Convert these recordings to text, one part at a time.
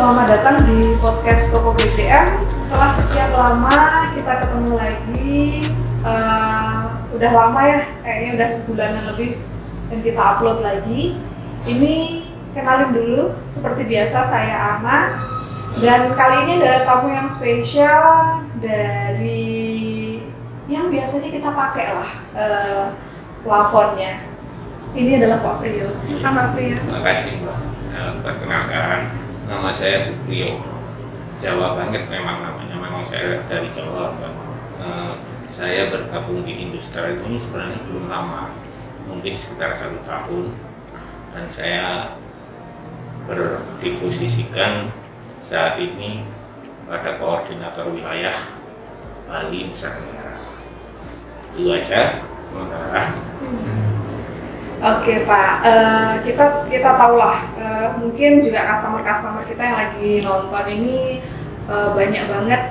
selamat datang di podcast Toko BCM. Setelah sekian lama kita ketemu lagi, udah lama ya, kayaknya udah sebulanan lebih dan kita upload lagi. Ini kenalin dulu, seperti biasa saya Ana, dan kali ini ada tamu yang spesial dari yang biasanya kita pakai lah plafonnya. Ini adalah Pak Priyo. Silakan Pak Priyo. Terima kasih Mbak. Perkenalkan, nama saya Supriyo. Jawa banget memang namanya, memang saya dari Jawa. Saya bergabung di industri ini sebenarnya belum lama, mungkin sekitar 1 tahun, dan saya diposisikan saat ini pada koordinator wilayah Bali Nusa Tenggara. Itu aja sementara. Oke Pak, kita tahulah mungkin juga customer kita yang lagi nonton ini banyak banget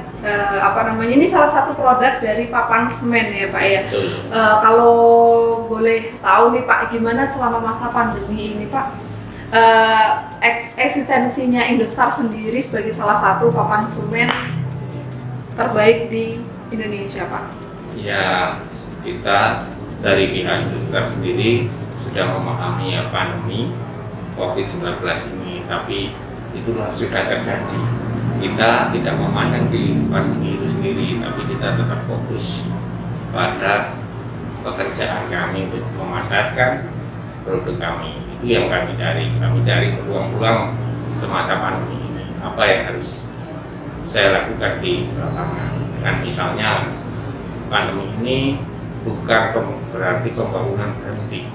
ini salah satu produk dari papan semen ya Pak ya. Kalau boleh tahu nih Pak, gimana selama masa pandemi ini Pak eksistensinya Indostar sendiri sebagai salah satu papan semen terbaik di Indonesia Pak? Ya, kita dari pihak Indostar sendiri sudah memahami pandemi COVID-19 ini, tapi itulah sudah terjadi. Kita tidak memandang di pandemi itu sendiri, tapi kita tetap fokus pada pekerjaan kami untuk memasarkan produk kami. Itu yang kami cari. Kami cari peluang-peluang semasa pandemi ini. Apa yang harus saya lakukan di lapangan? Kan misalnya pandemi ini bukan berarti pembangunan berhenti,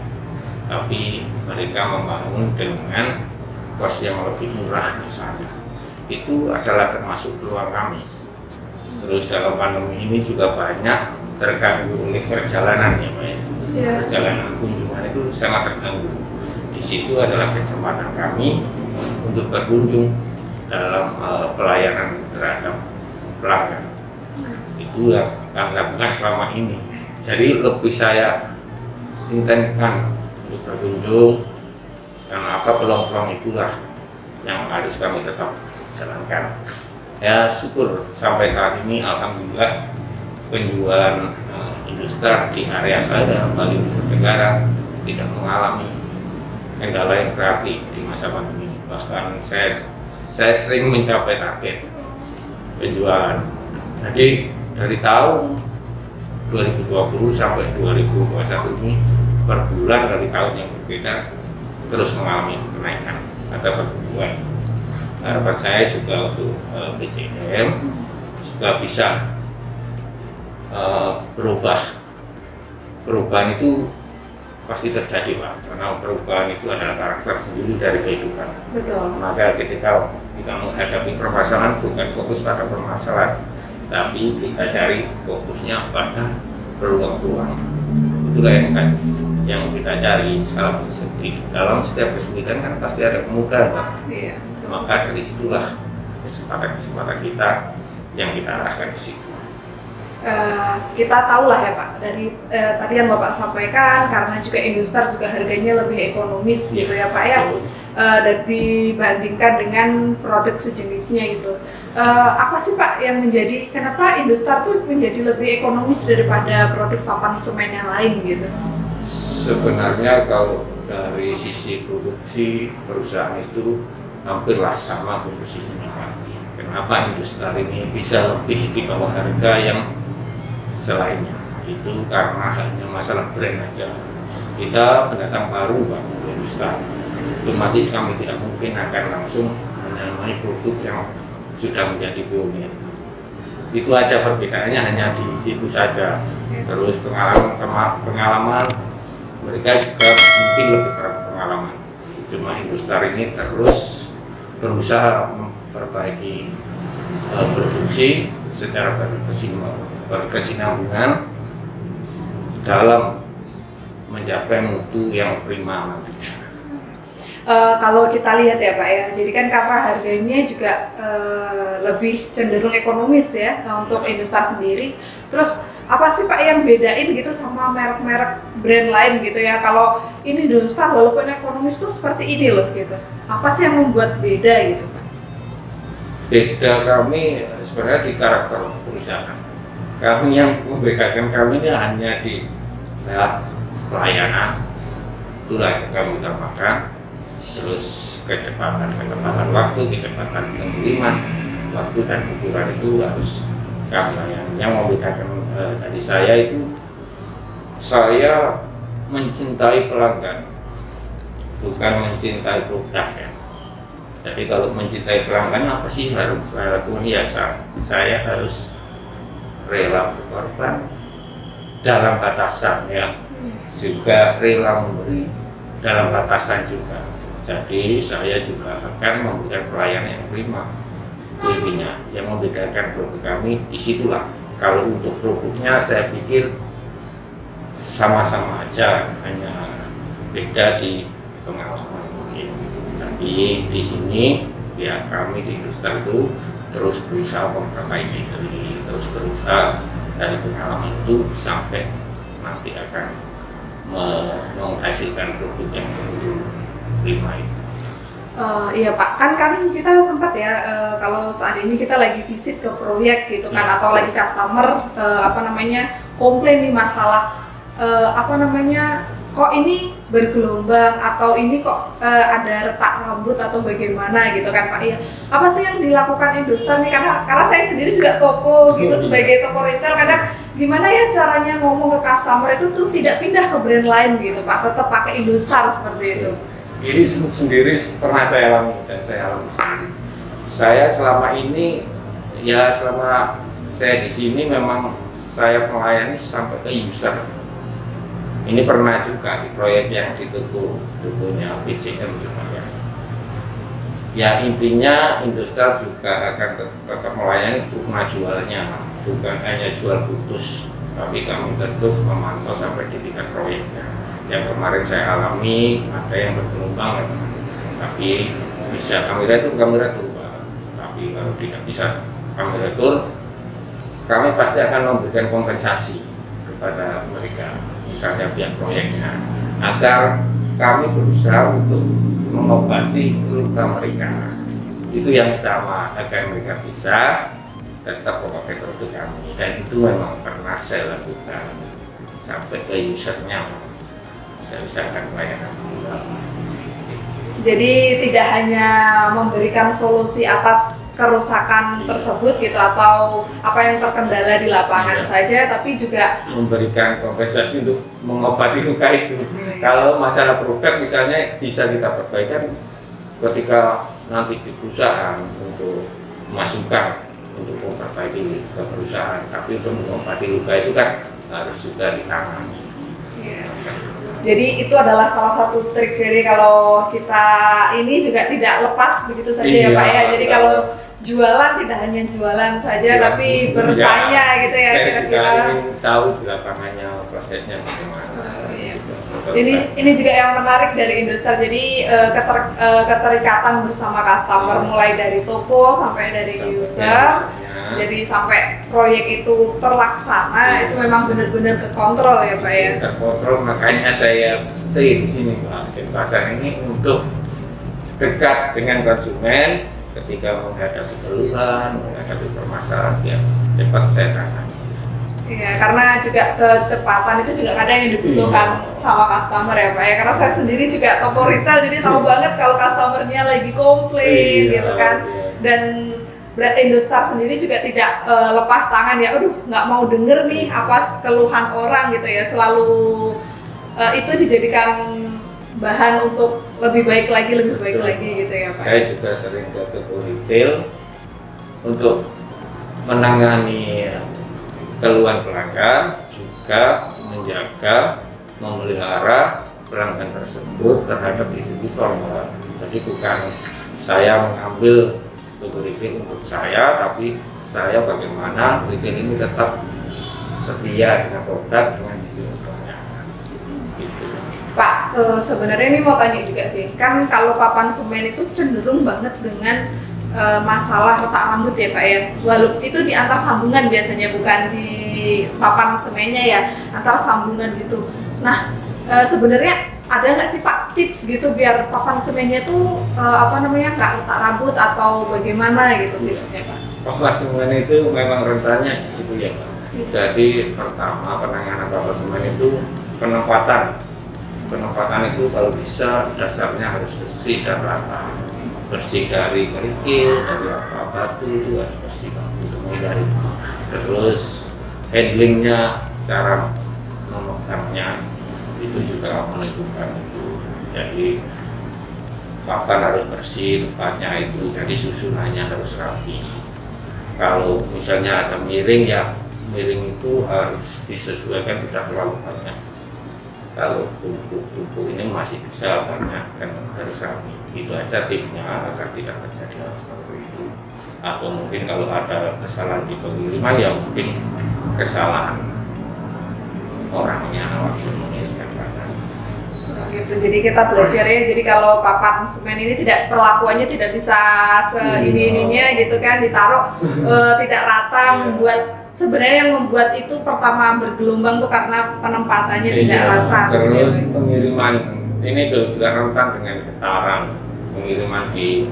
tapi mereka membangun dengan kos yang lebih murah misalnya. Itu adalah termasuk peluang kami. Terus dalam pandemi ini juga banyak terganggu oleh perjalanan ya Pak ya. Perjalanan kunjungan itu sangat terganggu. Di situ adalah kesempatan kami untuk berkunjung dalam pelayanan terhadap pelanggan. Itu yang kami lakukan selama ini. Jadi lebih saya intenskan untuk berkunjung, dan peluang-peluang itulah yang harus kami tetap jalankan. Ya syukur sampai saat ini alhamdulillah penjualan Indostar di area saya Bali Nusa Tenggara tidak mengalami kendala yang berarti di masa pandemi. Bahkan saya sering mencapai target penjualan. Jadi dari tahun 2020 sampai 2021 ini per bulan dari tahun yang berbeda terus mengalami kenaikan atau pertumbuhan. Harapan saya juga untuk BCM juga bisa berubah. Perubahan itu pasti terjadi Pak, karena perubahan itu adalah karakter sendiri dari kehidupan. Betul. Maka ketika kita menghadapi permasalahan bukan fokus pada permasalahan, tapi kita cari fokusnya pada peluang-peluang. Itulah yang kita cari. Dalam setiap kesulitan kan pasti ada kemudahan Pak. Iya. Maka dari itulah kesempatan kita yang kita arahkan di situ. Kita tahu lah ya Pak, dari tadi yang Bapak sampaikan, karena juga Indostar juga harganya lebih ekonomis gitu ya Pak ya, dan dibandingkan dengan produk sejenisnya gitu. Apa sih Pak yang menjadi, kenapa Indostar tuh menjadi lebih ekonomis daripada produk papan semen yang lain gitu? Sebenarnya kalau dari sisi produksi perusahaan itu hampirlah sama komposisinya Pak. Kenapa Indostar ini bisa lebih di bawah harga yang selainnya? Itu karena hanya masalah brand aja. Kita pendatang baru Pak di Indostar, otomatis kami tidak mungkin akan langsung menyamai produk yang sudah menjadi pionir. Itu aja perbedaannya, hanya di situ saja. Terus pengalaman mereka juga mungkin lebih berpengalaman. Cuma Indostar ini terus berusaha memperbaiki produksi secara berkesinambungan dalam mencapai mutu yang prima nantinya. Kalau kita lihat ya Pak ya, jadi kan karena harganya juga lebih cenderung ekonomis ya untuk Indostar sendiri. Terus apa sih Pak yang bedain gitu sama merek-merek brand lain gitu ya? Kalau ini Indostar walaupun ekonomis tuh seperti ini loh gitu. Apa sih yang membuat beda gitu Pak? beda kami sebenarnya di karakter perusahaan. Kami yang membedakan kami ini hanya di pelayanan, itulah yang kami utamakan. Terus kecepatan waktu, kecepatan pengiriman waktu dan ukuran itu harus kami layani. Yang membedakan dari saya itu, saya mencintai pelanggan, bukan mencintai produk ya. Jadi kalau mencintai pelanggan apa sih harus saya lakukan? Ya saya harus rela berkorban dalam batasan ya, juga rela memberi dalam batasan juga. Jadi saya juga akan memberikan pelayanan yang prima. Itu intinya yang membedakan produk kami disitulah. Kalau untuk produknya saya pikir sama-sama aja, hanya beda di pengalaman mungkin. Tapi di sini ya kami di industri itu terus berusaha memperbaiki diri, terus berusaha dari pengalaman itu sampai nanti akan menghasilkan produk yang betul prima itu. Iya Pak, kan kita sempat ya kalau saat ini kita lagi visit ke proyek gitu kan, atau lagi customer komplain nih masalah kok ini bergelombang atau ini kok ada retak rambut atau bagaimana gitu kan Pak. Iya, apa sih yang dilakukan Indostar nih, karena saya sendiri juga toko gitu, sebagai toko retail, kadang gimana ya caranya ngomong ke customer itu tuh tidak pindah ke brand lain gitu Pak, tetap pakai Indostar seperti itu. Ini sendiri pernah saya alami dan saya alami sendiri. Saya selama ini ya selama saya di sini memang saya melayani sampai ke user. Ini pernah juga di proyek yang di tubuhnya PCM juga ya. Ya intinya Indostar juga akan tetap melayani untuk jualnya, bukan hanya jual putus, tapi kami terus memantau sampai di tingkat proyeknya. Yang kemarin saya alami ada yang bergelombang, tapi bisa kamera tur, tapi kalau tidak bisa kamera tur, kami pasti akan memberikan kompensasi kepada mereka, misalnya pihak proyeknya, agar kami berusaha untuk mengobati luka mereka. Itu yang utama, agar mereka bisa tetap memakai produk kami, dan itu memang pernah saya lakukan sampai ke usernya. Saya bisa akan pelayanan. Jadi tidak hanya memberikan solusi atas kerusakan tersebut gitu, atau apa yang terkendala di lapangan saja, tapi juga memberikan kompensasi untuk mengobati luka itu. Kalau masalah produk misalnya bisa kita perbaikan ketika nanti di perusahaan untuk memasukkan untuk memperbaiki ke perusahaan, tapi untuk mengobati luka itu kan harus juga ditangani. Jadi itu adalah salah satu trik, jadi kalau kita ini juga tidak lepas begitu saja ya Pak ya. Jadi kalau jualan tidak hanya jualan saja, tapi bertanya gitu ya, kira-kira ingin tahu di lapangannya prosesnya bagaimana. Ini juga yang menarik dari Indostar. Jadi keterikatan bersama customer, mulai dari toko sampai dari user. Jadi sampai proyek itu terlaksana, itu memang benar-benar kekontrol ya Pak ya. Terkontrol, makanya saya stay di sini Pak, di pasar ini untuk dekat dengan konsumen. Ketika menghadapi keluhan, menghadapi permasalahan, ya cepat saya tangani. Iya, karena juga kecepatan itu juga kadang yang dibutuhkan sama customer ya Pak ya. Karena saya sendiri juga toko retail, jadi tahu banget kalau customernya lagi komplain gitu kan. Dan berarti Indostar sendiri juga tidak lepas tangan ya, nggak mau denger nih apa keluhan orang gitu ya, selalu itu dijadikan bahan untuk lebih baik lagi gitu ya Pak. Saya juga sering ke toko retail untuk menangani keluhan pelanggan, juga menjaga, memelihara pelanggan tersebut terhadap distributor. Jadi bukan saya mengambil toko retail untuk saya, tapi saya bagaimana retail ini tetap setia dengan produk, dengan distributornya. Gitu. Pak, sebenarnya ini mau tanya juga sih, kan kalau papan semen itu cenderung banget dengan masalah retak rambut ya Pak ya. Walaupun itu di antar sambungan biasanya, bukan di papan semennya ya, antar sambungan gitu. Nah, sebenarnya ada nggak sih Pak tips gitu biar papan semennya tuh nggak retak rambut atau bagaimana gitu tipsnya Pak? Papan semen itu memang rentannya di situ ya Pak. Jadi pertama penanganan papan semen itu penempatan itu kalau bisa dasarnya harus bersih dan rata, bersih dari kerikil, dari batu itu harus bersih untuk menghindari. Terus handlingnya, cara memegangnya itu juga menentukan itu. Jadi papan harus bersih tempatnya itu, jadi susunannya harus rapi. Kalau misalnya ada miring ya miring itu harus disesuaikan, tidak terlalu banyak. Kalau tumpuk-tumpuk ini masih bisa banyak dan harus rapi. Itu aja tipsnya agar tidak terjadi hal seperti itu. Atau mungkin kalau ada kesalahan di pengiriman ya mungkin kesalahan orangnya waktu mengirimkan barang. Gitu. Jadi kita belajar ya. Jadi kalau papan semen ini perlakuannya tidak bisa ininya gitu kan, ditaruh tidak rata, membuat sebenarnya yang membuat itu pertama bergelombang tuh karena penempatannya tidak rata. Terus pengiriman ini juga rentan dengan getaran. Pengiriman di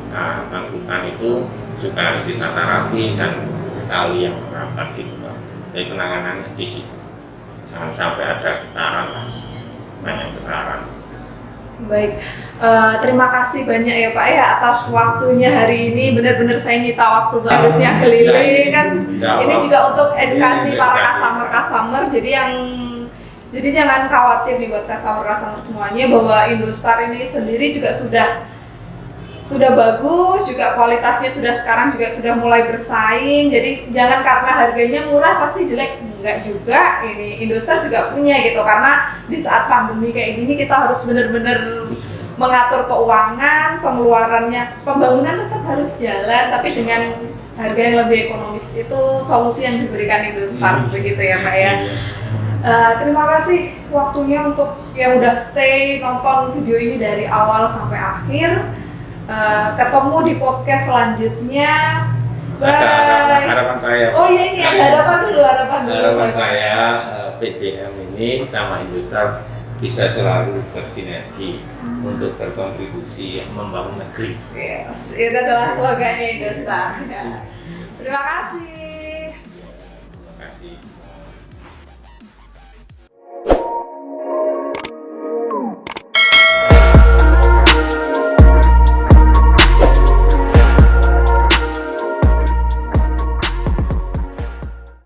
angkutan itu juga harus ditata rapi dan tali yang rapat gitu Pak. Jadi penanganannya di situ. Jangan sampai ada getaran, banyak getaran. Baik, terima kasih banyak ya Pak ya atas waktunya hari ini. Benar-benar saya nyita waktu harusnya keliling kan. Ini juga untuk edukasi para customer. Jadi jangan khawatir nih buat customer semuanya bahwa Indostar ini sendiri juga sudah bagus, juga kualitasnya sekarang sudah mulai bersaing. Jadi jangan karena harganya murah pasti jelek, enggak juga. Ini Indostar juga punya gitu, karena di saat pandemi kayak gini kita harus benar-benar mengatur keuangan, pengeluarannya, pembangunan tetap harus jalan tapi dengan harga yang lebih ekonomis. Itu solusi yang diberikan Indostar begitu ya Pak ya. Terima kasih waktunya untuk yang udah stay nonton video ini dari awal sampai akhir. Ketemu di podcast selanjutnya. Bye. Ada harapan saya. Oh iya ini ada harapan dulu. Harapan saya PJM ini sama Indostar bisa selalu bersinergi untuk berkontribusi membangun negeri. Yes, itu adalah slogannya Indostar. Terima kasih.